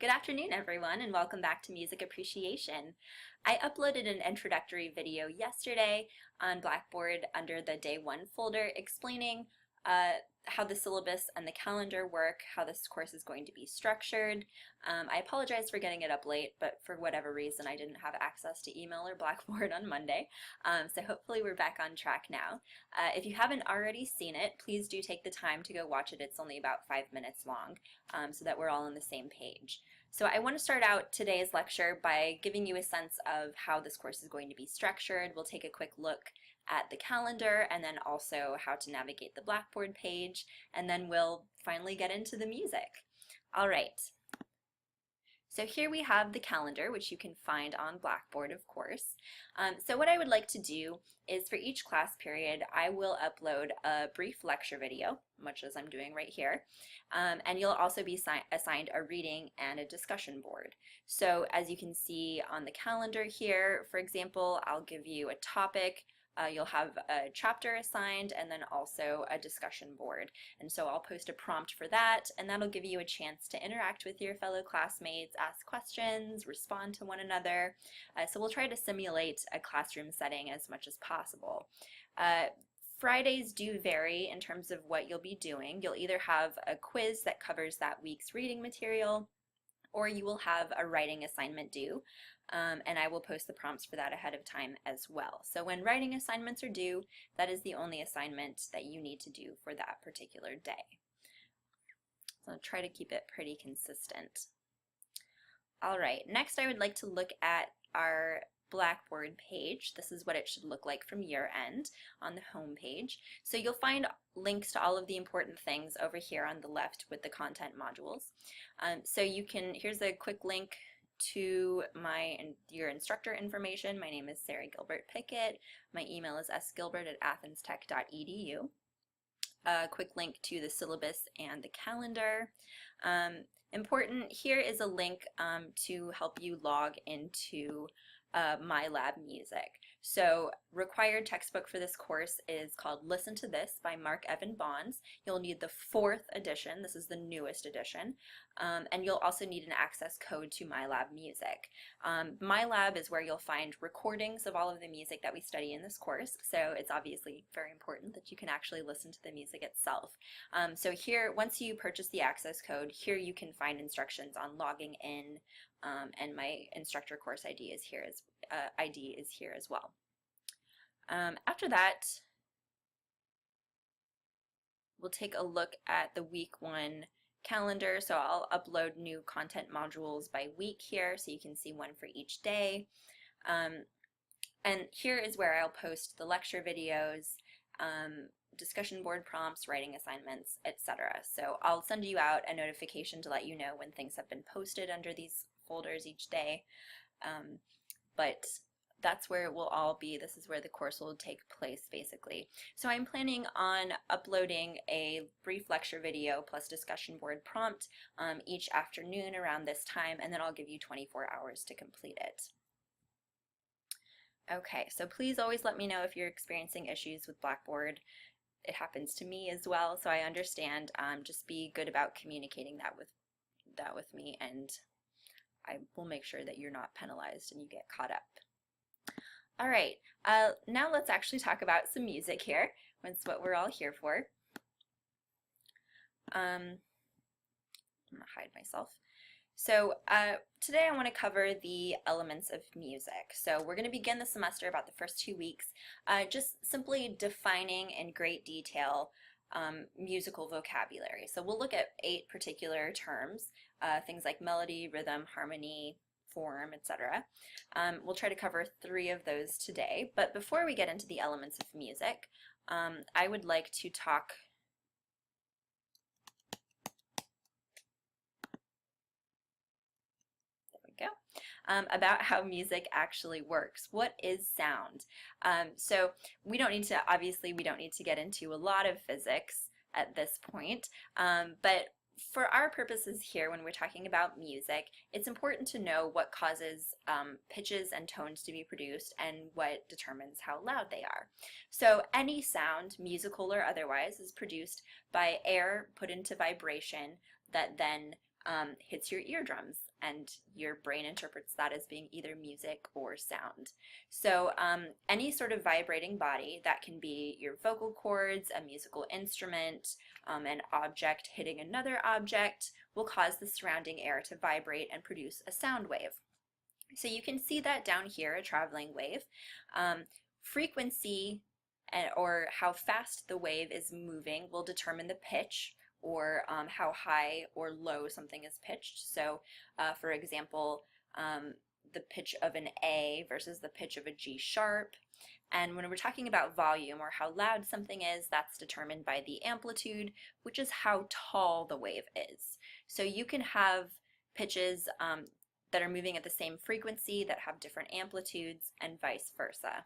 Good afternoon, everyone, and welcome back to Music Appreciation. I uploaded an introductory video yesterday on Blackboard under the Day 1 folder explaining how the syllabus and the calendar work, how this course is going to be structured. I apologize for getting it up late, but for whatever reason I didn't have access to email or Blackboard on Monday, so hopefully we're back on track now. If you haven't already seen it, please do take the time to go watch it. It's only about 5 minutes long, so that we're all on the same page. So I want to start out today's lecture by giving you a sense of how this course is going to be structured. We'll take a quick look at the calendar and then also how to navigate the Blackboard page, and then we'll finally get into the music. All right. So here we have the calendar, which you can find on Blackboard, of course. So what I would like to do is for each class period, I will upload a brief lecture video, much as I'm doing right here, and you'll also be assigned a reading and a discussion board. So as you can see on the calendar here, for example, I'll give you a topic. You'll have a chapter assigned and then also a discussion board. And so I'll post a prompt for that, and that'll give you a chance to interact with your fellow classmates, ask questions, respond to one another. So we'll try to simulate a classroom setting as much as possible. Fridays do vary in terms of what you'll be doing. You'll either have a quiz that covers that week's reading material, or you will have a writing assignment due, and I will post the prompts for that ahead of time as well. So when writing assignments are due, that is the only assignment that you need to do for that particular day. So I'll try to keep it pretty consistent. All right, next I would like to look at our Blackboard page. This is what it should look like from your end on the home page. So you'll find links to all of the important things over here on the left with the content modules. So you can, here's a quick link to your instructor information. My name is Sarah Gilbert Pickett. My email is sgilbert@athenstech.edu. A quick link to the syllabus and the calendar. Important, here is a link to help you log into MyLab Music. So required textbook for this course is called Listen to This by Mark Evan Bonds. You'll need the 4th edition. This is the newest edition. And you'll also need an access code to MyLab Music. MyLab is where you'll find recordings of all of the music that we study in this course, so it's obviously very important that you can actually listen to the music itself. So here, once you purchase the access code, here you can find instructions on logging in, and my instructor course ID is here as well. After that, we'll take a look at the week 1 calendar. So I'll upload new content modules by week here, so you can see one for each day. And here is where I'll post the lecture videos, discussion board prompts, writing assignments, etc. So I'll send you out a notification to let you know when things have been posted under these folders each day. But that's where it will all be. This is where the course will take place, basically. So I'm planning on uploading a brief lecture video plus discussion board prompt each afternoon around this time, and then I'll give you 24 hours to complete it. Okay, so please always let me know if you're experiencing issues with Blackboard. It happens to me as well, so I understand. Just be good about communicating that with me, and I will make sure that you're not penalized and you get caught up. All right, now let's actually talk about some music here. That's what we're all here for. I'm gonna hide myself. So today I want to cover the elements of music. So we're going to begin the semester about the first 2 weeks, just simply defining in great detail musical vocabulary. So we'll look at 8 particular terms, things like melody, rhythm, harmony, form, etc. We'll try to cover 3 of those today, but before we get into the elements of music, I would like to talk about how music actually works. What is sound? So we don't need to, obviously we don't need to get into a lot of physics at this point, but for our purposes here, when we're talking about music, it's important to know what causes pitches and tones to be produced and what determines how loud they are. So any sound, musical or otherwise, is produced by air put into vibration that then hits your eardrums, and your brain interprets that as being either music or sound. So any sort of vibrating body, that can be your vocal cords, a musical instrument, an object hitting another object, will cause the surrounding air to vibrate and produce a sound wave. So you can see that down here, a traveling wave. Frequency or how fast the wave is moving will determine the pitch, or how high or low something is pitched. So for example, the pitch of an A versus the pitch of a G sharp. And when we're talking about volume, or how loud something is, that's determined by the amplitude, which is how tall the wave is. So you can have pitches that are moving at the same frequency that have different amplitudes, and vice versa.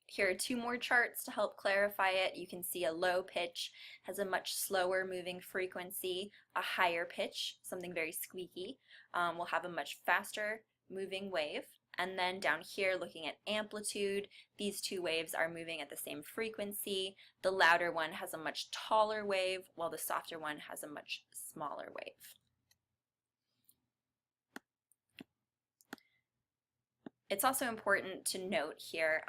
Here are two more charts to help clarify it. You can see a low pitch has a much slower moving frequency. A higher pitch, something very squeaky, will have a much faster moving wave. And then down here, looking at amplitude, these two waves are moving at the same frequency. The louder one has a much taller wave, while the softer one has a much smaller wave. It's also important to note here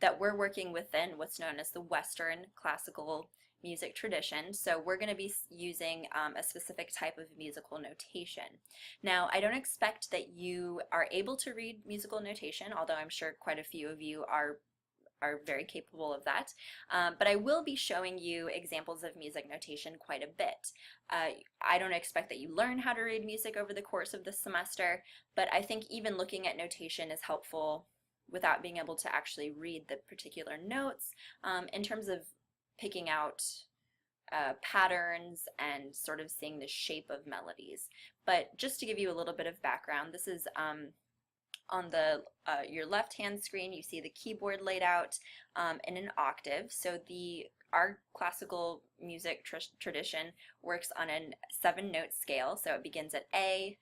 that we're working within what's known as the Western classical music tradition. So we're going to be using a specific type of musical notation. Now, I don't expect that you are able to read musical notation, although I'm sure quite a few of you are very capable of that. But I will be showing you examples of music notation quite a bit. I don't expect that you learn how to read music over the course of this semester, but I think even looking at notation is helpful without being able to actually read the particular notes, in terms of picking out patterns and sort of seeing the shape of melodies. But just to give you a little bit of background, this is on the your left-hand screen. You see the keyboard laid out in an octave. So our classical music tradition works on a 7-note scale. So it begins at A,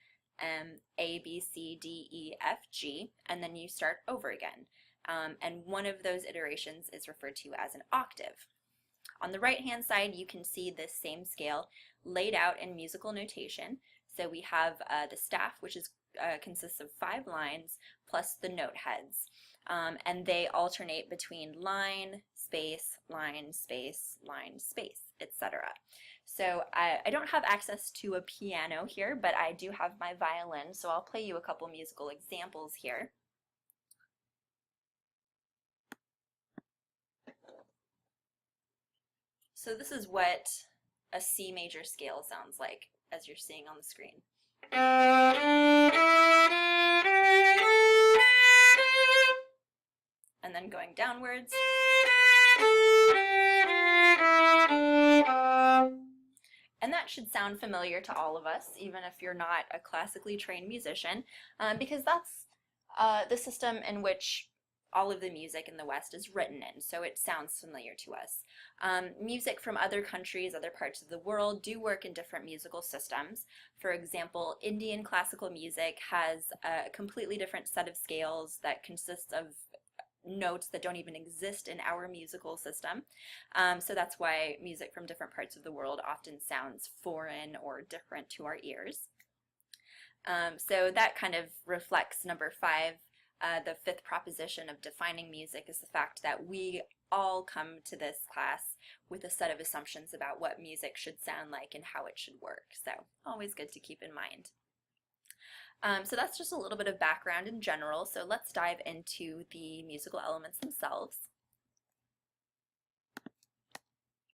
A, B, C, D, E, F, G, and then you start over again. And one of those iterations is referred to as an octave. On the right-hand side, you can see this same scale laid out in musical notation. So we have the staff, which consists of 5 lines plus the note heads. And they alternate between line, space, line, space, line, space, etc. So I don't have access to a piano here, but I do have my violin, so I'll play you a couple musical examples here. So this is what a C major scale sounds like, as you're seeing on the screen. And then going downwards. And that should sound familiar to all of us, even if you're not a classically trained musician, because that's the system in which all of the music in the West is written in, so it sounds familiar to us. Music from other countries, other parts of the world, do work in different musical systems. For example, Indian classical music has a completely different set of scales that consists of notes that don't even exist in our musical system. So that's why music from different parts of the world often sounds foreign or different to our ears. So that kind of reflects number 5. The 5th proposition of defining music is the fact that we all come to this class with a set of assumptions about what music should sound like and how it should work. So always good to keep in mind. So that's just a little bit of background in general. So let's dive into the musical elements themselves.